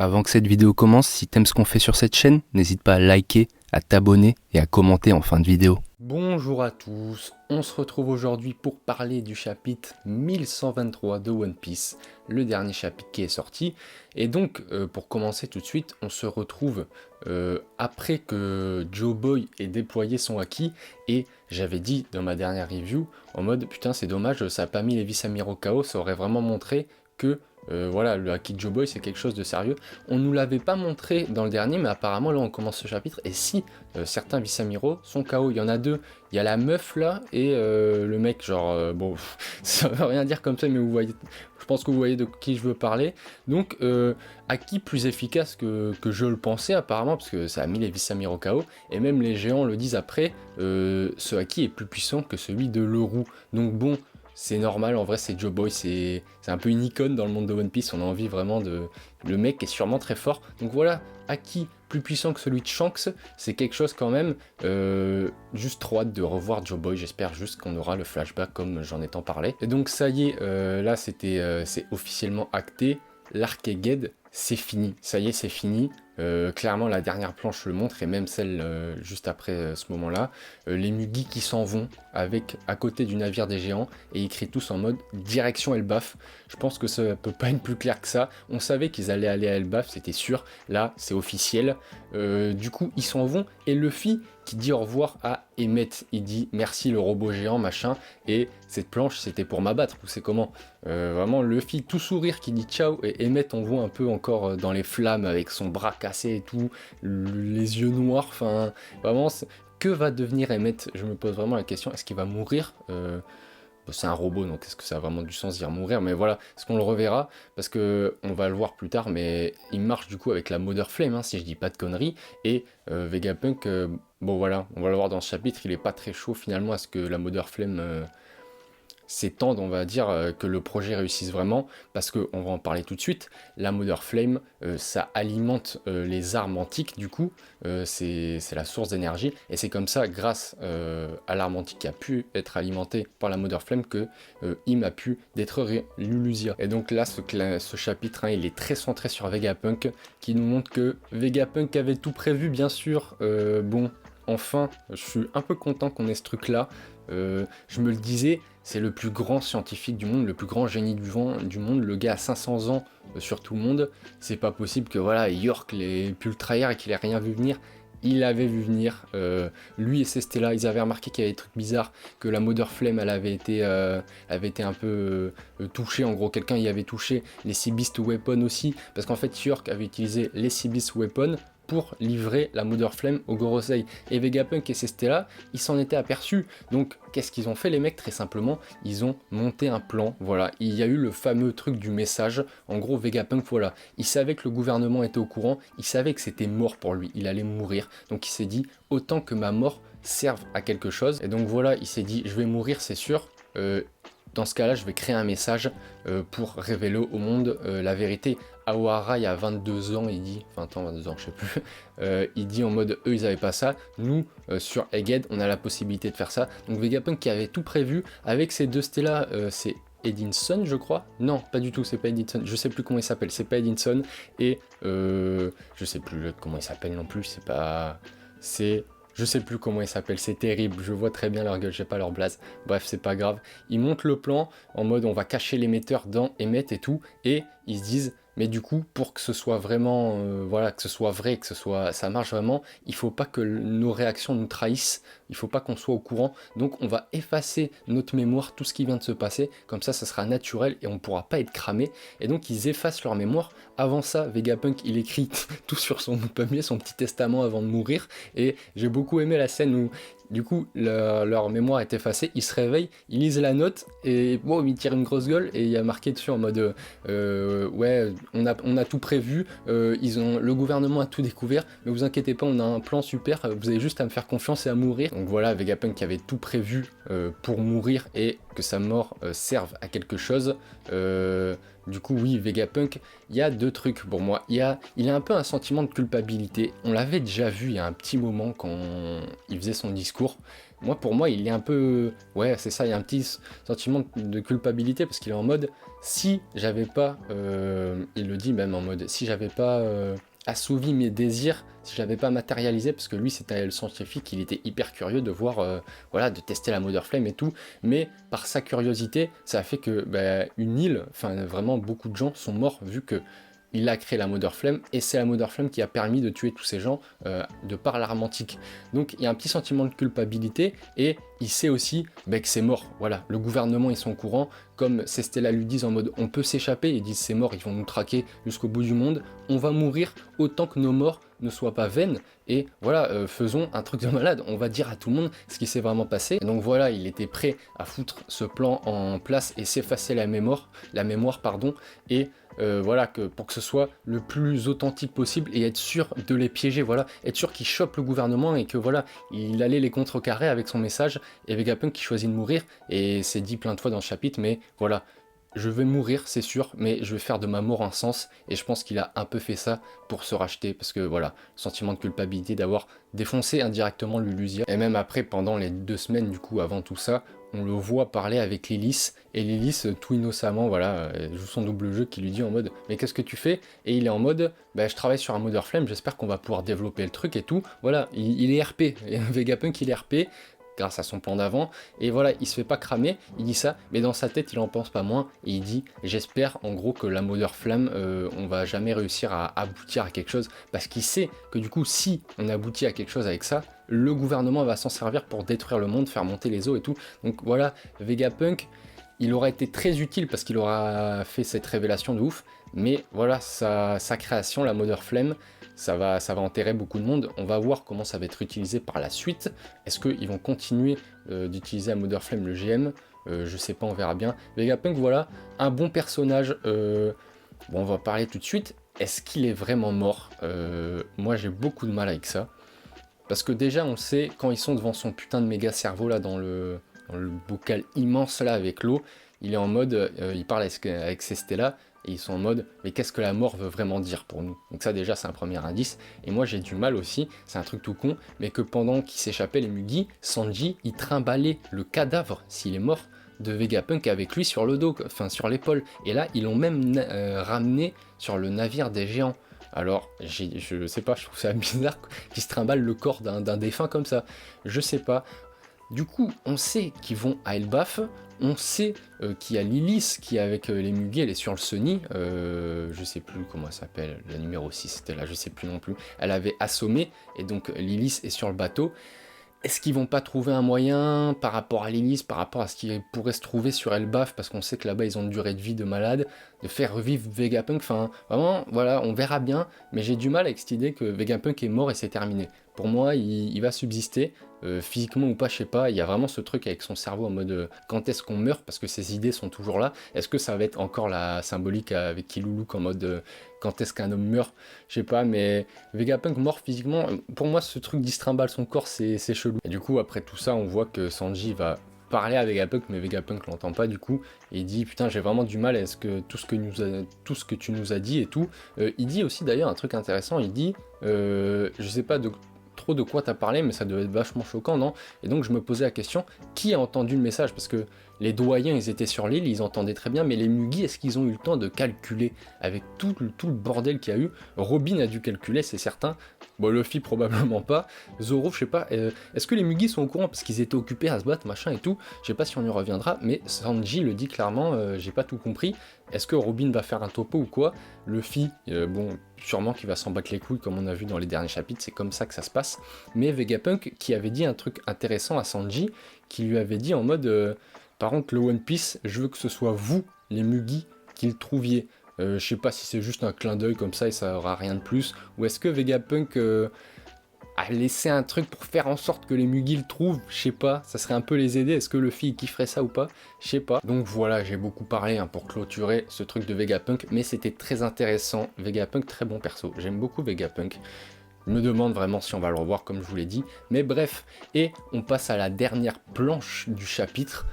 Avant que cette vidéo commence, si t'aimes ce qu'on fait sur cette chaîne, n'hésite pas à liker, à t'abonner et à commenter en fin de vidéo. Bonjour à tous, on se retrouve aujourd'hui pour parler du chapitre 1123 de One Piece, le dernier chapitre qui est sorti. Et donc, pour commencer tout de suite, on se retrouve après que Joe Boy ait déployé son haki. Et j'avais dit dans ma dernière review, en mode putain c'est dommage, ça a pas mis les vice-amiraux KO, ça aurait vraiment montré que voilà, le haki de Joe Boy c'est quelque chose de sérieux. On nous l'avait pas montré dans le dernier, mais apparemment là on commence ce chapitre, et si certains vice-amiraux sont KO, il y en a deux, il y a la meuf là et le mec, genre bon, ça veut rien dire comme ça, mais vous voyez, je pense que vous voyez de qui je veux parler. Donc haki plus efficace que je le pensais apparemment, parce que ça a mis les vice-amiraux KO, et même les géants le disent après, ce haki est plus puissant que celui de Leroux. Donc bon, c'est normal, en vrai c'est Joe Boy, c'est un peu une icône dans le monde de One Piece, on a envie vraiment de... Le mec est sûrement très fort, donc voilà, haki plus puissant que celui de Shanks, c'est quelque chose quand même, juste trop hâte de revoir Joe Boy, j'espère juste qu'on aura le flashback comme j'en ai tant parlé. Et donc ça y est, là c'est officiellement acté, l'arc Egghead, c'est fini, ça y est c'est fini. Clairement la dernière planche le montre, et même celle juste après ce moment là, les Mugi qui s'en vont avec à côté du navire des géants et écrit tous en mode direction Elbaf. Je pense que ça peut pas être plus clair que ça, on savait qu'ils allaient aller à Elbaf, c'était sûr, là c'est officiel. Du coup ils s'en vont, et Luffy qui dit au revoir à Emmet, il dit merci le robot géant machin, et cette planche c'était pour m'abattre, ou c'est comment, vraiment Luffy tout sourire qui dit ciao, et Emmet on voit un peu encore dans les flammes avec son bras cassé et tout, les yeux noirs, enfin vraiment que va devenir Emmet, je me pose vraiment la question, est-ce qu'il va mourir? C'est un robot, donc est-ce que ça a vraiment du sens d'y mourir? Mais voilà, est-ce qu'on le reverra? Parce que on va le voir plus tard, mais il marche du coup avec la Mother Flame, hein, si je dis pas de conneries. Et Vegapunk, bon voilà, on va le voir dans ce chapitre, il est pas très chaud finalement à ce que la Mother Flame s'étende, on va dire, que le projet réussisse vraiment, parce que on va en parler tout de suite. La Mother Flame, ça alimente les armes antiques, du coup, c'est la source d'énergie, et c'est comme ça, grâce à l'arme antique qui a pu être alimentée par la Mother Flame, que Im a pu détruire Lulusia. Et donc là, ce chapitre 1, il est très centré sur Vegapunk, qui nous montre que Vegapunk avait tout prévu, bien sûr. Bon, enfin, je suis un peu content qu'on ait ce truc-là. Je me le disais, c'est le plus grand scientifique du monde, le plus grand génie du monde, le gars a 500 ans sur tout le monde, c'est pas possible que voilà, York l'ait pu le trahir et qu'il ait rien vu venir. Il avait vu venir, lui et ses Stella, ils avaient remarqué qu'il y avait des trucs bizarres, que la Mother Flame elle avait été un peu touchée, en gros quelqu'un y avait touché les Sea Beast Weapon aussi, parce qu'en fait York avait utilisé les Sea Beast Weapon pour livrer la Mother Flame au Gorosei. Et Vegapunk et ses Stella, ils s'en étaient aperçus. Donc, qu'est-ce qu'ils ont fait les mecs? Très simplement, ils ont monté un plan. Voilà, il y a eu le fameux truc du message. En gros, Vegapunk, voilà, il savait que le gouvernement était au courant, il savait que c'était mort pour lui, il allait mourir. Donc il s'est dit, autant que ma mort serve à quelque chose. Et donc voilà, il s'est dit, je vais mourir, c'est sûr. Dans ce cas-là, je vais créer un message pour révéler au monde la vérité. Aohara, il y a 22 ans, il dit, 20 ans, 22 ans, je sais plus, il dit en mode, eux, ils avaient pas ça, nous, sur Egghead, on a la possibilité de faire ça. Donc Vegapunk qui avait tout prévu, avec ces deux Stella, c'est Edinson, je crois. Non, pas du tout, c'est pas Edinson, je sais plus comment il s'appelle, c'est pas Edinson, et je sais plus comment il s'appelle non plus, c'est pas... C'est... Je sais plus comment ils s'appellent, c'est terrible, je vois très bien leur gueule, j'ai pas leur blaze. Bref, c'est pas grave. Ils montent le plan en mode on va cacher l'émetteur dans Emmet et tout, et ils se disent mais du coup pour que ce soit vraiment voilà, que ce soit vrai, que ça marche vraiment, il faut pas que nos réactions nous trahissent, il faut pas qu'on soit au courant. Donc on va effacer notre mémoire, tout ce qui vient de se passer, comme ça sera naturel et on pourra pas être cramé. Et donc ils effacent leur mémoire. Avant ça, Vegapunk il écrit tout sur son pommier, son petit testament avant de mourir. Et j'ai beaucoup aimé la scène où du coup leur mémoire est effacée, ils se réveillent, ils lisent la note et bon, ils tirent une grosse gueule et il y a marqué dessus en mode ouais, on a tout prévu, le gouvernement a tout découvert, mais vous inquiétez pas, on a un plan super, vous avez juste à me faire confiance et à mourir. Donc voilà, Vegapunk qui avait tout prévu pour mourir et que sa mort serve à quelque chose. Du coup oui, Vegapunk, il y a deux trucs pour moi. Il a un peu un sentiment de culpabilité. On l'avait déjà vu il y a un petit moment quand il faisait son discours. pour moi, il est un peu... Ouais, c'est ça, il y a un petit sentiment de culpabilité parce qu'il est en mode, si j'avais pas... il le dit même en mode, si j'avais pas assouvi mes désirs, si je l'avais pas matérialisé, parce que lui, c'était le scientifique, il était hyper curieux de voir, voilà, de tester la Mother Flame et tout, mais par sa curiosité, ça a fait que une île, enfin vraiment beaucoup de gens sont morts vu que il a créé la Mother Flame, et c'est la Mother Flame qui a permis de tuer tous ces gens de par l'arme antique. Donc il y a un petit sentiment de culpabilité, et il sait aussi que c'est mort. Voilà, le gouvernement, ils sont au courant, comme ces Stella lui disent en mode on peut s'échapper, ils disent c'est mort, ils vont nous traquer jusqu'au bout du monde, on va mourir autant que nos morts ne soient pas vaines, et voilà, faisons un truc de malade, on va dire à tout le monde ce qui s'est vraiment passé. Et donc voilà, il était prêt à foutre ce plan en place et s'effacer la mémoire, pardon, et voilà, pour que ce soit le plus authentique possible et être sûr de les piéger, voilà, être sûr qu'il chope le gouvernement et que voilà, il allait les contrecarrer avec son message, et Vegapunk qui choisit de mourir, et c'est dit plein de fois dans le chapitre, mais voilà, je vais mourir, c'est sûr, mais je vais faire de ma mort un sens, et je pense qu'il a un peu fait ça pour se racheter, parce que voilà, sentiment de culpabilité d'avoir défoncé indirectement Lulusia. Et même après, pendant les 2 semaines du coup, avant tout ça, on le voit parler avec Lilith, et Lilith tout innocemment, voilà, joue son double jeu qui lui dit en mode « Mais qu'est-ce que tu fais ?» Et il est en mode « Je travaille sur un Mother Flame, j'espère qu'on va pouvoir développer le truc et tout. » Voilà, il est RP, Vegapunk il est RP, grâce à son plan d'avant, et voilà, il se fait pas cramer, il dit ça, mais dans sa tête il en pense pas moins, et il dit j'espère en gros que la Mother Flame, on va jamais réussir à aboutir à quelque chose, parce qu'il sait que du coup si on aboutit à quelque chose avec ça, le gouvernement va s'en servir pour détruire le monde, faire monter les eaux et tout, donc voilà, Vegapunk, il aura été très utile parce qu'il aura fait cette révélation de ouf, mais voilà, sa création, la Mother Flame, ça va enterrer beaucoup de monde. On va voir comment ça va être utilisé par la suite. Est-ce qu'ils vont continuer d'utiliser la Mother Flame, le GM? Je sais pas, on verra bien. Vegapunk, voilà, un bon personnage. Bon, on va parler tout de suite. Est-ce qu'il est vraiment mort? Moi, j'ai beaucoup de mal avec ça. Parce que déjà, on sait, quand ils sont devant son putain de méga cerveau, là, dans le bocal immense, là, avec l'eau, il est en mode, il parle avec ses Stella, et ils sont en mode mais qu'est-ce que la mort veut vraiment dire pour nous? Donc ça déjà c'est un premier indice, et moi j'ai du mal aussi, c'est un truc tout con, mais que pendant qu'ils s'échappaient les Mugi, Sanji il trimballait le cadavre, s'il est mort, de Vegapunk avec lui sur le dos, enfin sur l'épaule, et là ils l'ont même ramené sur le navire des géants. Alors, je sais pas, je trouve ça bizarre qu'ils se trimballent le corps d'un défunt comme ça, je sais pas. Du coup, on sait qu'ils vont à Elbaf, on sait qu'il y a Lilith qui est avec les Mugi, elle est sur le Sunny, je sais plus comment elle s'appelle, la numéro 6 c'était là, je sais plus non plus, elle avait assommé, et donc Lilith est sur le bateau. Est-ce qu'ils vont pas trouver un moyen par rapport à Lilith, par rapport à ce qui pourrait se trouver sur Elbaf, parce qu'on sait que là-bas ils ont une durée de vie de malade, de faire revivre Vegapunk, enfin vraiment, voilà, on verra bien, mais j'ai du mal avec cette idée que Vegapunk est mort et c'est terminé. Pour moi, il va subsister, physiquement ou pas, je sais pas, il y a vraiment ce truc avec son cerveau en mode quand est-ce qu'on meurt, parce que ses idées sont toujours là. Est-ce que ça va être encore la symbolique avec Kiluluk en mode quand est-ce qu'un homme meurt, je sais pas, mais Vegapunk mort physiquement, pour moi ce truc d'istrimballe son corps c'est chelou. Et du coup après tout ça on voit que Sanji va parler à Vegapunk, mais Vegapunk l'entend pas du coup, et il dit putain j'ai vraiment du mal à ce que tout ce que tu nous as dit et tout. Il dit aussi d'ailleurs un truc intéressant, il dit je sais pas trop de quoi t'as parlé, mais ça devait être vachement choquant, non? Et donc je me posais la question, qui a entendu le message? Parce que les doyens, ils étaient sur l'île, ils entendaient très bien, mais les Mugi, est-ce qu'ils ont eu le temps de calculer? Avec tout le bordel qu'il y a eu, Robin a dû calculer, c'est certain. Bon, Luffy, probablement pas. Zoro, je sais pas. Est-ce que les Mugi sont au courant? Parce qu'ils étaient occupés à se battre, machin et tout. Je sais pas si on y reviendra, mais Sanji le dit clairement, j'ai pas tout compris. Est-ce que Robin va faire un topo ou quoi? Luffy, bon, sûrement qu'il va s'en battre les couilles, comme on a vu dans les derniers chapitres, c'est comme ça que ça se passe. Mais Vegapunk, qui avait dit un truc intéressant à Sanji, qui lui avait dit en mode... par contre, le One Piece, je veux que ce soit vous, les Mugi, qui le trouviez. Je sais pas si c'est juste un clin d'œil comme ça et ça aura rien de plus. Ou est-ce que Vegapunk a laissé un truc pour faire en sorte que les Mugi le trouvent? Je sais pas, ça serait un peu les aider. Est-ce que Luffy kifferait ça ou pas? Je sais pas. Donc voilà, j'ai beaucoup parlé pour clôturer ce truc de Vegapunk, mais c'était très intéressant. Vegapunk, très bon perso. J'aime beaucoup Vegapunk. Je me demande vraiment si on va le revoir comme je vous l'ai dit. Mais bref, et on passe à la dernière planche du chapitre.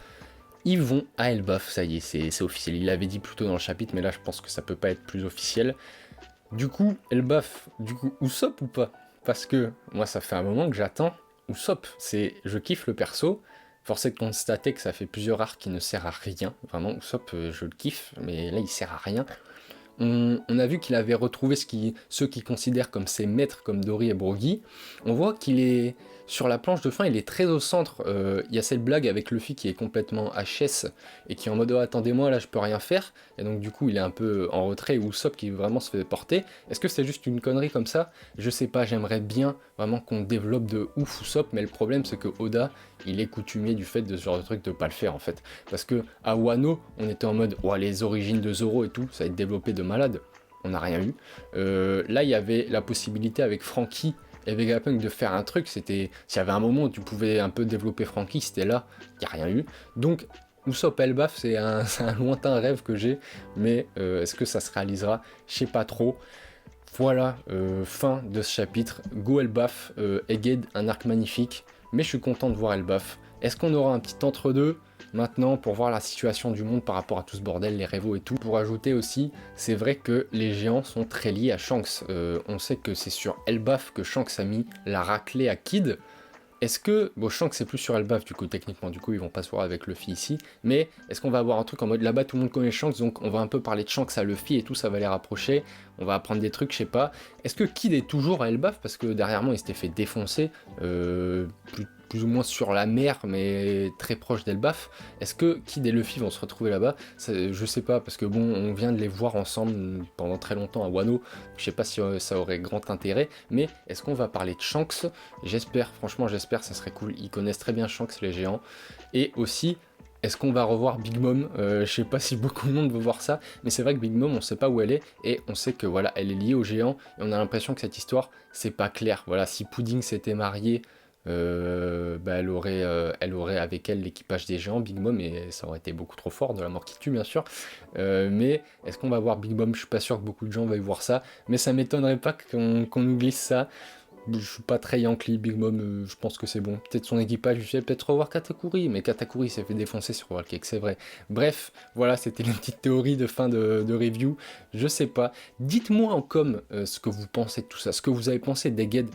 Ils vont à Elbaf, ça y est, c'est officiel. Il l'avait dit plus tôt dans le chapitre, mais là je pense que ça peut pas être plus officiel. Du coup, Elbaf, Usopp ou pas? Parce que moi ça fait un moment que j'attends Usopp, je kiffe le perso. Force est de constater que ça fait plusieurs arcs qui ne sert à rien. Vraiment, Usopp, je le kiffe, mais là, il sert à rien. On a vu qu'il avait retrouvé ceux qui considèrent comme ses maîtres, comme Dory et Brogy. On voit qu'il est sur la planche de fin, il est très au centre. Il y a cette blague avec Luffy qui est complètement HS et qui est en mode oh, attendez-moi, là je peux rien faire. Et donc du coup il est un peu en retrait, ou Usopp qui vraiment se fait porter. Est-ce que c'est juste une connerie comme ça? Je sais pas, j'aimerais bien vraiment qu'on développe de ouf Usopp, mais le problème c'est que Oda il est coutumier du fait de ce genre de truc de pas le faire en fait. Parce que à Wano, on était en mode oh, les origines de Zoro et tout, ça va être développé de malade. On n'a rien eu. Là, il y avait la possibilité avec Franky et Vegapunk de faire un truc. S'il y avait un moment où tu pouvais un peu développer Franky, c'était là. Il n'y a rien eu. Donc, Usopp Elbaf, c'est un lointain rêve que j'ai. Mais est-ce que ça se réalisera? Je sais pas trop. Voilà, fin de ce chapitre. Go Elbaf, Egghead, un arc magnifique. Mais je suis content de voir Elbaf. Est-ce qu'on aura un petit entre-deux maintenant pour voir la situation du monde par rapport à tout ce bordel, les révos et tout? Pour ajouter aussi, c'est vrai que les géants sont très liés à Shanks. On sait que c'est sur Elbaf que Shanks a mis la raclée à Kid. Est-ce que... Bon, Shanks c'est plus sur Elbaf du coup, techniquement, du coup ils vont pas se voir avec Luffy ici, mais est-ce qu'on va avoir un truc en mode là-bas tout le monde connaît Shanks, donc on va un peu parler de Shanks à Luffy et tout, ça va les rapprocher, on va apprendre des trucs, je sais pas. Est-ce que Kid est toujours à Elbaf? Parce que derrière moi il s'était fait défoncer, plus ou moins sur la mer, mais très proche d'Elbaf. Est-ce que Kid et Luffy vont se retrouver là-bas? Je sais pas, parce que bon, on vient de les voir ensemble pendant très longtemps à Wano, je sais pas si ça aurait grand intérêt, mais est-ce qu'on va parler de Shanks? J'espère, franchement j'espère, ça serait cool, ils connaissent très bien Shanks les géants, et aussi... Est-ce qu'on va revoir Big Mom? Je sais pas si beaucoup de monde veut voir ça, mais c'est vrai que Big Mom, on sait pas où elle est, et on sait que voilà, elle est liée aux géants, et on a l'impression que cette histoire, c'est pas clair. Voilà, si Pudding s'était marié, bah elle aurait avec elle l'équipage des géants, Big Mom, et ça aurait été beaucoup trop fort, de la mort qui tue bien sûr. Mais est-ce qu'on va voir Big Mom? Je suis pas sûr que beaucoup de gens veuillent voir ça, mais ça m'étonnerait pas qu'on nous glisse ça. Je suis pas très Yankee, Big Mom, je pense que c'est bon. Peut-être son équipage, je vais peut-être revoir Katakuri, mais Katakuri s'est fait défoncer sur World Cake, c'est vrai. Bref, voilà, c'était une petite théorie de fin de review, je sais pas. Dites-moi en com ce que vous pensez de tout ça, ce que vous avez pensé d'Egghead.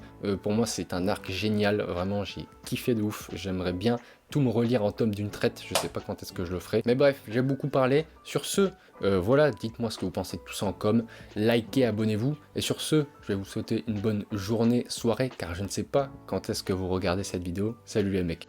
Pour moi, c'est un arc génial, vraiment, j'ai kiffé de ouf, j'aimerais bien tout me relire en tome d'une traite, je sais pas quand est-ce que je le ferai. Mais bref, j'ai beaucoup parlé. Sur ce, voilà, dites-moi ce que vous pensez de tout ça en com, likez, abonnez-vous, et sur ce, je vais vous souhaiter une bonne journée, soirée, car je ne sais pas quand est-ce que vous regardez cette vidéo. Salut les mecs.